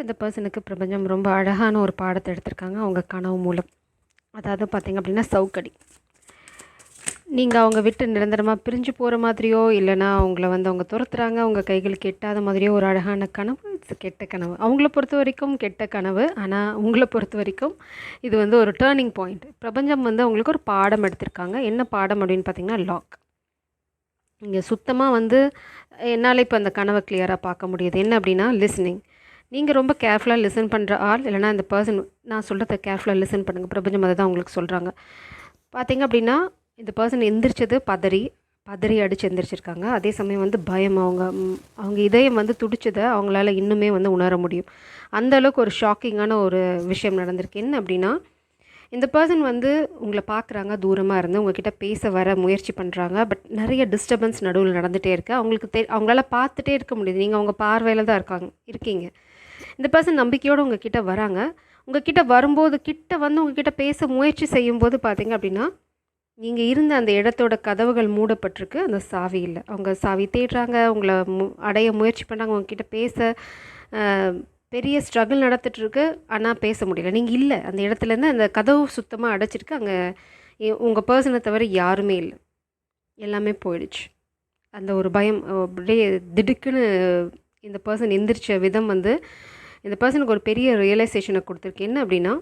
இந்த பர்சனுக்கு பிரபஞ்சம் ரொம்ப அழகான ஒரு பாடத்தை எடுத்திருக்காங்க அவங்க கனவு மூலம். அதாவது பார்த்திங்க அப்படின்னா சவுக்கடி. நீங்கள் அவங்க விட்டு நிரந்தரமாக பிரிஞ்சு போகிற மாதிரியோ இல்லைனா அவங்கள வந்து அவங்க துரத்துறாங்க, அவங்க கைகளுக்கு எட்டாத மாதிரியோ ஒரு அழகான கனவு. கெட்ட கனவு அவங்கள பொறுத்த வரைக்கும் கெட்ட கனவு. ஆனால் உங்களை பொறுத்த வரைக்கும் இது வந்து ஒரு டேர்னிங் பாயிண்ட். பிரபஞ்சம் வந்து அவங்களுக்கு ஒரு பாடம் எடுத்திருக்காங்க. என்ன பாடம் அப்படின்னு பார்த்திங்கன்னா லாக். இங்கே சுத்தமாக வந்து என்னால் இப்போ அந்த கனவை கிளியராக பார்க்க முடியுது. என்ன அப்படின்னா லிஸ்னிங். நீங்கள் ரொம்ப கேர்ஃபுல்லாக லிசன் பண்ணுற ஆள், இல்லைனா இந்த பர்சன் நான் சொல்கிறத கேர்ஃபுல்லாக லிசன் பண்ணுங்கள். பிரபஞ்சம் அதை தான் உங்களுக்கு சொல்கிறாங்க. பார்த்திங்க அப்படின்னா இந்த பர்சன் எந்திரிச்சது பதறி அடித்து எந்திரிச்சிருக்காங்க. அதே சமயம் வந்து பயம், அவங்க இதயம் வந்து துடிச்சதை அவங்களால இன்னுமே வந்து உணர முடியும். அந்தளவுக்கு ஒரு ஷாக்கிங்கான ஒரு விஷயம் நடந்திருக்கு. என்ன அப்படின்னா இந்த பர்சன் வந்து உங்களை பார்க்குறாங்க, தூரமாக இருந்து உங்ககிட்ட பேச வர முயற்சி பண்ணுறாங்க. பட் நிறைய டிஸ்டர்பன்ஸ் நடுவில் நடந்துகிட்டே இருக்குது. அவங்களுக்கு அவங்களால பார்த்துட்டே இருக்க முடியுது. நீங்கள் அவங்க பார்வையில் தான் இருக்கீங்க. இந்த பர்சன் நம்பிக்கையோடு உங்ககிட்ட வராங்க. உங்ககிட்ட வரும்போது கிட்ட வந்து உங்ககிட்ட பேச முயற்சி செய்யும்போது பார்த்திங்க அப்படின்னா நீங்கள் இருந்த அந்த இடத்தோட கதவுகள் மூடப்பட்டிருக்கு. அந்த சாவி இல்லை. அவங்க சாவி தேடுறாங்க, உங்களை அடைய முயற்சி பண்ணுறாங்க, உங்ககிட்ட பேச பெரிய ஸ்ட்ரகிள் நடந்துகிட்ருக்கு. ஆனால் பேச முடியல. நீங்கள் இல்லை அந்த இடத்துலேருந்து. அந்த கதவு சுத்தமாக அடைச்சிருக்கு. அங்கே உங்கள் பர்சனை தவிர யாருமே இல்லை. எல்லாமே போயிடுச்சு. அந்த ஒரு பயம் அப்படியே திடுக்குன்னு இந்த பர்சன் எந்திரிச்ச விதம் வந்து இந்த பர்சனுக்கு ஒரு பெரிய ரியலைசேஷனை கொடுத்துருக்கு. என்ன அப்படின்னா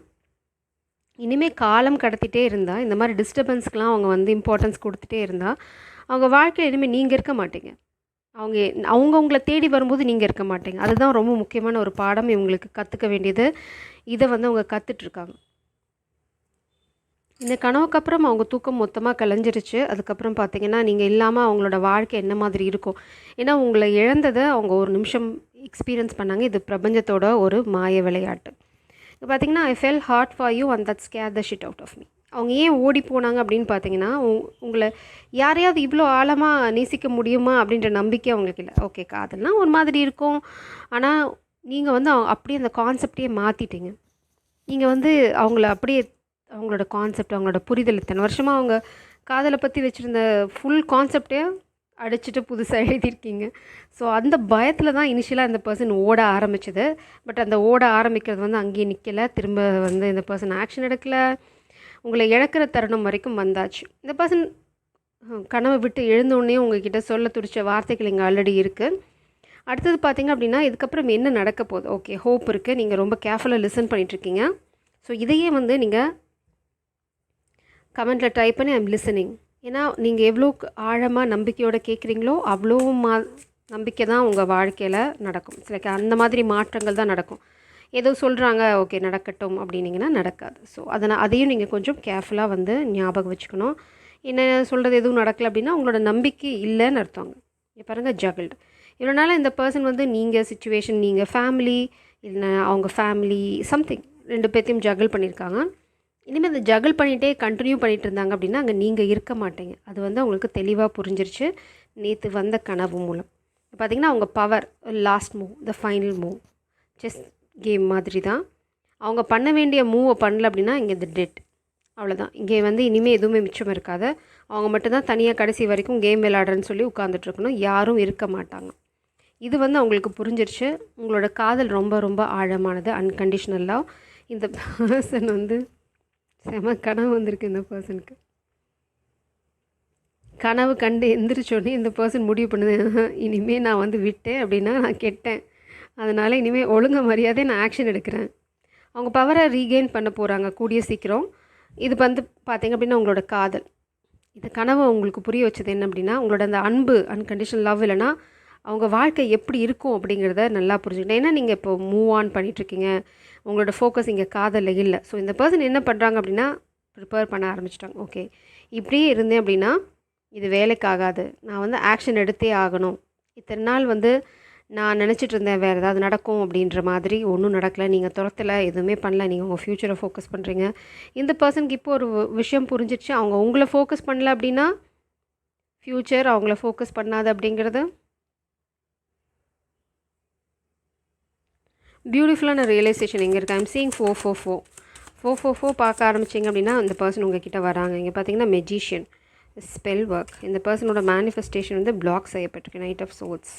இனிமேல் காலம் கடத்திட்டே இருந்தால், இந்த மாதிரி டிஸ்டர்பன்ஸ்க்கெலாம் அவங்க வந்து இம்பார்ட்டன்ஸ் கொடுத்துட்டே இருந்தால், அவங்க வாழ்க்கையில் இனிமேல் நீங்கள் இருக்க மாட்டீங்க. அவங்க உங்களை தேடி வரும்போது நீங்கள் இருக்க மாட்டீங்க. அதுதான் ரொம்ப முக்கியமான ஒரு பாடம் இவங்களுக்கு கற்றுக்க வேண்டியது. இதை வந்து அவங்க கற்றுட்ருக்காங்க. இந்த கனவுக்கு அப்புறம் அவங்க தூக்கம் மொத்தமாக கலைஞ்சிருச்சு. அதுக்கப்புறம் பார்த்திங்கன்னா நீங்கள் இல்லாமல் அவங்களோட வாழ்க்கை என்ன மாதிரி இருக்கும். ஏன்னா உங்களை இழந்ததை அவங்க ஒரு நிமிஷம் எக்ஸ்பீரியன்ஸ் பண்ணாங்க. இது பிரபஞ்சத்தோட ஒரு மாய விளையாட்டு. இப்போ பார்த்திங்கன்னா I fell hard for you and that scare the shit out of me. அவங்க ஏன் ஓடி போனாங்க அப்படின்னு பார்த்தீங்கன்னா உங்களை யாரையாவது இவ்வளோ ஆழமாக நேசிக்க முடியுமா அப்படின்ற நம்பிக்கை அவங்களுக்கு இல்லை. ஓகே, காதல்னால் ஒரு மாதிரி இருக்கும். ஆனால் நீங்கள் வந்து அப்படியே அந்த கான்செப்டையே மாற்றிட்டீங்க. நீங்கள் வந்து அவங்கள அப்படியே அவங்களோட கான்செப்ட், அவங்களோட புரிதல், இத்தனை வருஷமாக அவங்க காதலை பற்றி வச்சுருந்த ஃபுல் கான்செப்டே அடிச்சுட்டு புதுசாக எழுதியிருக்கீங்க. ஸோ அந்த பயத்தில் தான் இனிஷியலாக இந்த பர்சன் ஓட ஆரம்பிச்சது. பட் அந்த ஓட ஆரம்பிக்கிறது வந்து அங்கேயே நிற்கலை. திரும்ப வந்து இந்த பர்சன் ஆக்ஷன் எடுக்கலை. உங்களை இழக்கிற தருணம் வரைக்கும் வந்தாச்சு. இந்த பர்சன் கனவை விட்டு எழுந்தோடனே உங்ககிட்ட சொல்ல துடிச்ச வார்த்தைகள் இங்கே ஆல்ரெடி இருக்குது. அடுத்தது பார்த்திங்க அப்படின்னா இதுக்கப்புறம் என்ன நடக்க போகுது. ஓகே, ஹோப் இருக்குது. நீங்கள் ரொம்ப கேர்ஃபுல்லாக லிசன் பண்ணிகிட்ருக்கீங்க. ஸோ இதையே வந்து நீங்கள் கமெண்ட்டில் டைப் பண்ணி ஐம் லிசனிங். ஏன்னா நீங்கள் எவ்வளோ ஆழமாக நம்பிக்கையோடு கேட்குறீங்களோ அவ்வளோ நம்பிக்கை தான் உங்கள் வாழ்க்கையில் நடக்கும். சில அந்த மாதிரி மாற்றங்கள் தான் நடக்கும். ஏதோ சொல்கிறாங்க, ஓகே நடக்கட்டும் அப்படின்னீங்கன்னா நடக்காது. ஸோ அதையும் நீங்கள் கொஞ்சம் கேர்ஃபுல்லாக வந்து ஞாபகம் வச்சுக்கணும். என்ன சொல்கிறது எதுவும் நடக்கலை அப்படின்னா உங்களோட நம்பிக்கை இல்லைன்னு அர்த்தங்க. இப்போ பாருங்கள் ஜகிள்டு. இவ்வளோ நாள் இந்த பர்சன் வந்து நீங்கள் சிச்சுவேஷன், நீங்கள் ஃபேமிலி இல்லை அவங்க ஃபேமிலி சம்திங் ரெண்டு பேர்த்தையும் ஜகிள் பண்ணியிருக்காங்க. இனிமேல் அந்த ஜகிள் பண்ணிகிட்டே கண்டினியூ பண்ணிகிட்டு இருந்தாங்க அப்படின்னா அங்கே நீங்கள் இருக்க மாட்டீங்க. அது வந்து அவங்களுக்கு தெளிவாக புரிஞ்சிருச்சு நேற்று வந்த கனவு மூலம். பார்த்திங்கன்னா அவங்க power, last move, the final move, chess game மாதிரி தான். அவங்க பண்ண வேண்டிய மூவை பண்ணல அப்படின்னா இங்கே இந்த டெட், அவ்வளோதான். இங்கே வந்து இனிமேல் எதுவுமே மிச்சம் இருக்காது. அவங்க மட்டும்தான் தனியாக கடைசி வரைக்கும் கேம் விளையாடுறேன்னு சொல்லி உட்காந்துட்ருக்கணும். யாரும் இருக்க மாட்டாங்க. இது வந்து அவங்களுக்கு புரிஞ்சிருச்சு. உங்களோட காதல் ரொம்ப ரொம்ப ஆழமானது, அன்கண்டிஷ்னலாக. இந்த பர்சன் வந்து செம கனவு வந்திருக்கு இந்த பர்சனுக்கு. கனவு கண்டு எந்திரிச்சோடனே இந்த பர்சன் முடிவு பண்ணுது, இனிமேல் நான் வந்து விட்டேன் அப்படின்னா நான் கெட்டேன். அதனால் இனிமேல் ஒழுங்கு மரியாதை நான் ஆக்ஷன் எடுக்கிறேன். அவங்க பவரை ரீகெயின் பண்ண போகிறாங்க கூடிய சீக்கிரம். இது வந்து பார்த்திங்க அப்படின்னா உங்களோட காதல், இந்த கனவை உங்களுக்கு புரிய வச்சது என்ன அப்படின்னா உங்களோட அந்த அன்பு, அன்கண்டிஷனல் லவ் இல்லைனா அவங்க வாழ்க்கை எப்படி இருக்கும் அப்படிங்கிறத நல்லா புரிஞ்சுக்கிட்டேன். ஏன்னா நீங்கள் இப்போ மூவ் ஆன் பண்ணிகிட்ருக்கீங்க. உங்களோட ஃபோக்கஸ் இங்கே காதலில் இல்லை. ஸோ இந்த பர்சன் என்ன பண்ணுறாங்க அப்படின்னா ப்ரிப்பேர் பண்ண ஆரம்பிச்சிட்டாங்க. ஓகே, இப்படியே இருந்தேன் அப்படின்னா இது வேலைக்காகாது, நான் வந்து ஆக்ஷன் எடுத்தே ஆகணும். இத்தனை நாள் வந்து நான் நினச்சிட்டு இருந்தேன் வேறு ஏதாவது நடக்கும் அப்படின்ற மாதிரி, ஒன்றும் நடக்கலை. நீங்கள் துரத்தலை, எதுவுமே பண்ணல. நீங்கள் உங்கள் ஃப்யூச்சரை ஃபோக்கஸ் பண்ணுறீங்க. இந்த பர்சனுக்கு இப்போ ஒரு விஷயம் புரிஞ்சிடுச்சு. அவங்க உங்களை ஃபோக்கஸ் பண்ணல அப்படின்னா ஃப்யூச்சர் அவங்கள ஃபோக்கஸ் பண்ணாது அப்படிங்கிறது பியூட்டிஃபுல்லான ரியலைசேஷன் எங்கே இருக்குது. ஐம் சீயிங் 444 பார்க்க ஆரம்பிச்சிங்க அப்படின்னா இந்த பர்சன் உங்கள் கிட்டே வராங்க. இங்கே பார்த்தீங்கன்னா மெஜிஷியன், ஸ்பெல் ஒர்க். இந்த பர்சனோட மேனிஃபெஸ்டேஷன் வந்து பிளாக் செய்யப்பட்டிருக்கு. Knight of swords.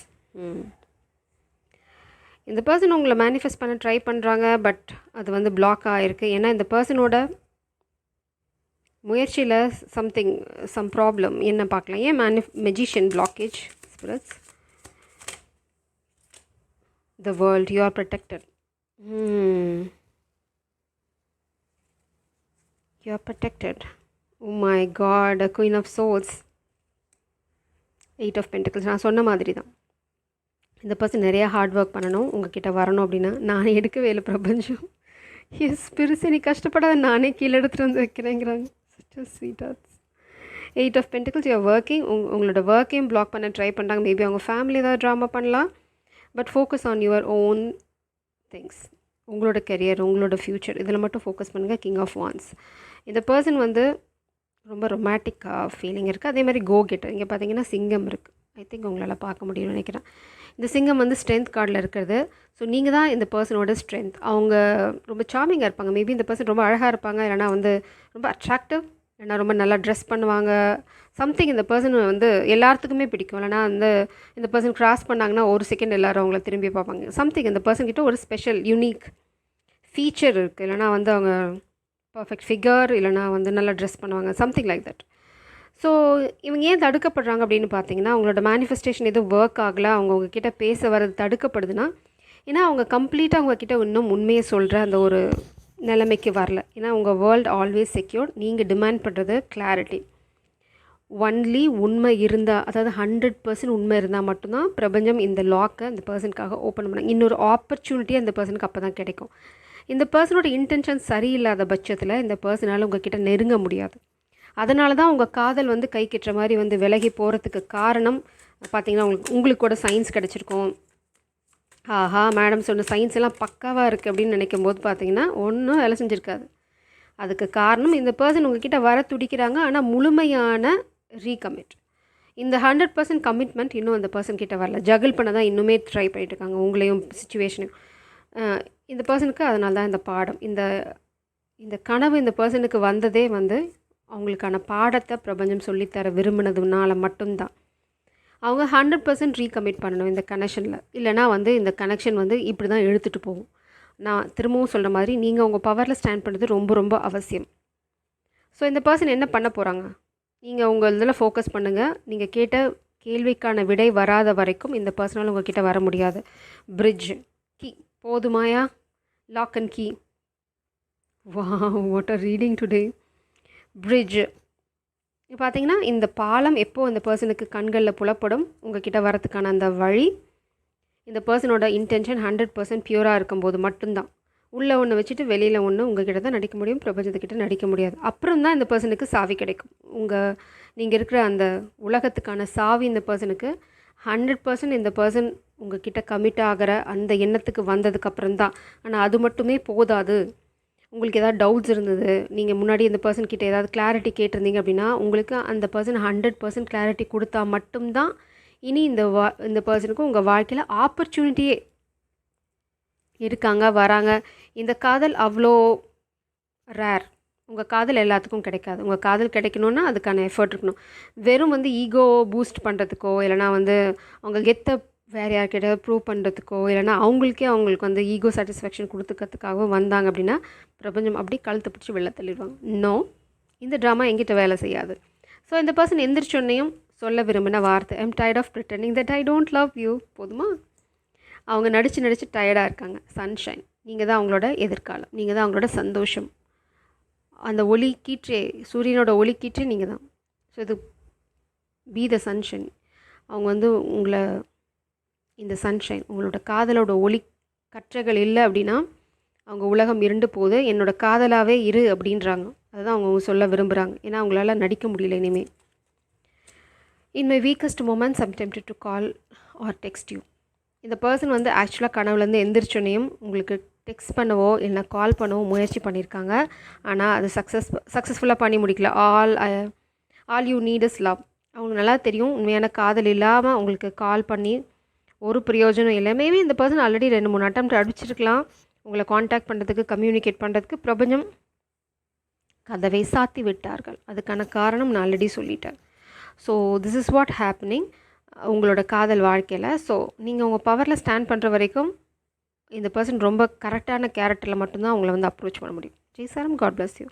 இந்த பர்சன் உங்களை மேனிஃபெஸ்ட் பண்ண ட்ரை பண்ணுறாங்க, பட் அது வந்து பிளாக் ஆகிருக்கு. ஏன்னா இந்த பர்சனோட முயற்சியில் சம் ப்ராப்ளம் என்ன பார்க்கலாம். ஏன் magician blockage spirits. The world, you are protected. You are protected. Oh my god, a Queen of Swords, 8 of Pentacles. நான் சொன்ன மாதிரி தான் இந்த பர்சன் நிறையா ஹார்ட் ஒர்க் பண்ணணும் உங்ககிட்ட வரணும் அப்படின்னா. நான் எடுக்கவே இல்லை பிரபஞ்சம். எஸ் பெருசு நீ கஷ்டப்படாத, நானே கீழே எடுத்துகிட்டு வந்து வைக்கிறேங்கிறாங்க. such a sweetheart. 8 of Pentacles, you are working. உங்களோட ஒர்க்கையும் பிளாக் பண்ண ட்ரை பண்ணுறாங்க. மேபி அவங்க ஃபேமிலி ஏதாவது ட்ராமா பண்ணலாம். But focus on your own things. உங்களோட கெரியர், உங்களோட ஃப்யூச்சர், இதில் மட்டும் ஃபோக்கஸ் பண்ணுங்கள். King of wands. இந்த பர்சன் வந்து ரொம்ப ரொமாட்டிக்காக ஃபீலிங் இருக்குது. அதே மாதிரி கோ கெட்டர். இங்கே பார்த்தீங்கன்னா சிங்கம் இருக்குது. ஐ திங்க் உங்களால் பார்க்க முடியும்னு நினைக்கிறேன். இந்த சிங்கம் வந்து ஸ்ட்ரென்த் கார்டில் இருக்கிறது. ஸோ நீங்கள் தான் இந்த பர்சனோட ஸ்ட்ரென்த். அவங்க ரொம்ப சார்மிங்காக இருப்பாங்க. மேபி இந்த பர்சன் ரொம்ப அழகாக இருப்பாங்க, இல்லைனா வந்து ரொம்ப அட்ராக்டிவ், இல்லைனா ரொம்ப நல்லா ட்ரெஸ் பண்ணுவாங்க. சம்திங் இந்த பர்சன் வந்து எல்லாத்துக்குமே பிடிக்கும். இல்லைனா இந்த பர்சன் கிராஸ் பண்ணாங்கன்னா ஒரு செகண்ட் எல்லோரும் அவங்கள திரும்பி பார்ப்பாங்க. சம்திங் இந்த பர்சன் கிட்ட ஒரு ஸ்பெஷல் யூனிக் ஃபீச்சர் இருக்குது. இல்லைனா வந்து அவங்க பர்ஃபெக்ட் ஃபிகர், இல்லைனா வந்து நல்லா ட்ரெஸ் பண்ணுவாங்க. Something like that. ஸோ இவங்க ஏன் தடுக்கப்படுறாங்க அப்படின்னு பார்த்தீங்கன்னா, அவங்களோட மேனிஃபெஸ்டேஷன் எதுவும் ஒர்க் ஆகலை. உங்ககிட்ட பேச வர்றது தடுக்கப்படுதுன்னா, ஏன்னா அவங்க கம்ப்ளீட்டாக உங்ககிட்ட இன்னும் உண்மையை சொல்கிற அந்த ஒரு நிலைமைக்கு வரல. ஏன்னா உங்கள் வேர்ல்டு ஆல்வேஸ் செக்யூர்ட். நீங்கள் டிமாண்ட் பண்ணுறது கிளாரிட்டி. ஒன்லி உண்மை இருந்தால், அதாவது 100% உண்மை இருந்தால் மட்டும்தான் பிரபஞ்சம் இந்த லாக்கை இந்த பர்சனுக்காக ஓப்பன் பண்ணாங்க. இன்னொரு ஆப்பர்ச்சுனிட்டி அந்த பர்சனுக்கு அப்போ தான் கிடைக்கும். இந்த பர்சனோட இன்டென்ஷன் சரியில்லாத பட்சத்தில் இந்த பர்சனால் உங்ககிட்ட நெருங்க முடியாது. அதனால தான் உங்கள் காதல் வந்து கை கெட்டுற மாதிரி வந்து விலகி போகிறதுக்கு காரணம் பார்த்திங்கன்னா, உங்களுக்கு கூட சயின்ஸ் கிடச்சிருக்கும். ஆஹா மேடம் சொன்ன சயின்ஸ் எல்லாம் பக்காவாக இருக்குது அப்படின்னு நினைக்கும் போது பார்த்திங்கன்னா ஒன்றும் வேலை செஞ்சுருக்காது. அதுக்கு காரணம் இந்த பர்சன் உங்ககிட்ட வர துடிக்கிறாங்க, ஆனால் முழுமையான ரீகமிட், இந்த 100% கமிட்மெண்ட் இன்னும் அந்த பர்சன் கிட்ட வரல. ஜகிள் பண்ண தான் இன்னுமே ட்ரை பண்ணிட்டு இருக்காங்க, உங்களையும் சிச்சுவேஷனையும். இந்த பர்சனுக்கு அதனால தான் இந்த பாடம், இந்த கனவு இந்த பர்சனுக்கு வந்ததே வந்து அவங்களுக்கான பாடத்தை பிரபஞ்சம் சொல்லித்தர விரும்பினதுனால மட்டும்தான். அவங்க 100% ரீகமிட் பண்ணணும் இந்த கனெக்ஷனில். இல்லைனா வந்து இந்த கனெக்ஷன் வந்து இப்படி தான் இழுத்துட்டு போகும். நான் திரும்பவும் சொல்கிற மாதிரி நீங்கள் உங்கள் பவரில் ஸ்டாண்ட் பண்ணுறது ரொம்ப ரொம்ப அவசியம். ஸோ இந்த பர்சன் என்ன பண்ண போகிறாங்க, நீங்கள் உங்கள் இதில் ஃபோக்கஸ் பண்ணுங்கள். நீங்கள் கேட்ட கேள்விக்கான விடை வராத வரைக்கும் இந்த பர்சனால் உங்கள்கிட்ட வர முடியாது. பிரிட்ஜ் கீ போதுமாயா? Lock and key. What are reading today. Bridge பார்த்தீங்கன்னா, இந்த பாலம் எப்போது அந்த பர்சனுக்கு கண்களில் புலப்படும், உங்ககிட்ட வரத்துக்கான அந்த வழி. இந்த பர்சனோட இன்டென்ஷன் 100% பியூராக இருக்கும்போது மட்டும்தான். உள்ளே ஒன்று வச்சுட்டு வெளியில் ஒன்று உங்ககிட்ட தான் நடிக்க முடியும், பிரபஞ்சத்துக்கிட்ட நடிக்க முடியாது. அப்புறம் தான் இந்த பர்சனுக்கு சாவி கிடைக்கும். நீங்கள் இருக்கிற அந்த உலகத்துக்கான சாவி இந்த பர்சனுக்கு 100% இந்த பர்சன் உங்ககிட்ட கமிட் ஆகிற அந்த எண்ணத்துக்கு வந்ததுக்கப்புறம் தான். ஆனால் அது மட்டுமே போதாது. உங்களுக்கு ஏதாவது டவுட்ஸ் இருந்தது, நீங்கள் முன்னாடி இந்த பர்சன் கிட்ட ஏதாவது கிளாரிட்டி கேட்டிருந்தீங்க அப்படின்னா, உங்களுக்கு அந்த பர்சன் 100% கிளாரிட்டி கொடுத்தா மட்டும்தான் இனி இந்த பர்சனுக்கு உங்கள் வாழ்க்கையில் ஆப்பர்ச்சுனிட்டியே இருக்காங்க, வராங்க. இந்த காதல் அவ்வளோ ரேர். உங்கள் காதல் எல்லாத்துக்கும் கிடைக்காது. உங்கள் காதல் கிடைக்கணுன்னா அதுக்கான எஃபர்ட் இருக்கணும். வெறும் வந்து ஈகோ பூஸ்ட் பண்ணுறதுக்கோ, இல்லைனா வந்து அவங்க கெத்தை வேறு யார்கிட்ட ப்ரூவ் பண்ணுறதுக்கோ, இல்லைனா அவங்களுக்கு வந்து ஈகோ சாட்டிஸ்ஃபேக்ஷன் கொடுத்துக்கிறதுக்காகவோ வந்தாங்க அப்படின்னா பிரபஞ்சம் அப்படி கழுத்தை பிடிச்சி வெளில தள்ளிடுவாங்க. நோ, இந்த ட்ராமா எங்கிட்ட வேலை செய்யாது. ஸோ இந்த பர்சன் எந்திரிச்சோன்னையும் சொல்ல விரும்பின வார்த்தை, I'm tired of pretending that I don't love you. போதுமா? அவங்க நடித்து டயர்டாக இருக்காங்க. சன்ஷைன், நீங்கள் தான் அவங்களோட எதிர்காலம், நீங்கள் தான் அவங்களோட சந்தோஷம். அந்த ஒளி கீற்றே, சூரியனோட ஒளி கீற்றே நீங்கள் தான். ஸோ இது பி த சன்ஷைன். அவங்க வந்து உங்களை இந்த சன்ஷைன், உங்களோட காதலோட ஒளி கற்றைகள் இல்லை அப்படின்னா அவங்க உலகம் இருண்டு போகுது. என்னோட காதலாகவே இரு அப்படின்றாங்க. அதுதான் அவங்க சொல்ல விரும்புகிறாங்க. ஏன்னா அவங்களால நடிக்க முடியல இனிமேல். In my weakest moments I'm tempted to call or text you. இந்த பர்சன் வந்து ஆக்சுவலாக கனவுலேருந்து எந்திரிச்சோன்னையும் உங்களுக்கு டெக்ஸ்ட் பண்ணவோ இல்லை கால் பண்ணவோ முயற்சி பண்ணியிருக்காங்க. ஆனால் அது சக்ஸஸ்ஃபுல்லாக பண்ணி முடிக்கல. All you need is love. அவங்களுக்கு நல்லா தெரியும் உண்மையான காதல் இல்லாமல் உங்களுக்கு கால் பண்ணி ஒரு பிரயோஜனம் இல்லை. மேபி இந்த பர்சன் ஆல்ரெடி 2-3 அட்டெம்ப்ட் அடிச்சிருக்கலாம் உங்களை காண்டாக்ட் பண்ணுறதுக்கு, கம்யூனிகேட் பண்ணுறதுக்கு. பிரபஞ்சம் கதவை சாத்தி விட்டார்கள். அதுக்கான காரணம் நான் ஆல்ரெடி சொல்லிட்டேன். So this is what happening உங்களோட காதல் வாழ்க்கையில். ஸோ நீங்கள் உங்கள் பவரில் ஸ்டாண்ட் பண்ணுற வரைக்கும் இந்த பர்சன் ரொம்ப கரெக்டான கேரக்டரில் மட்டும்தான் அவங்கள வந்து அப்ரோச் பண்ண முடியும். ஜெய் சாரம், காட் bless யூ.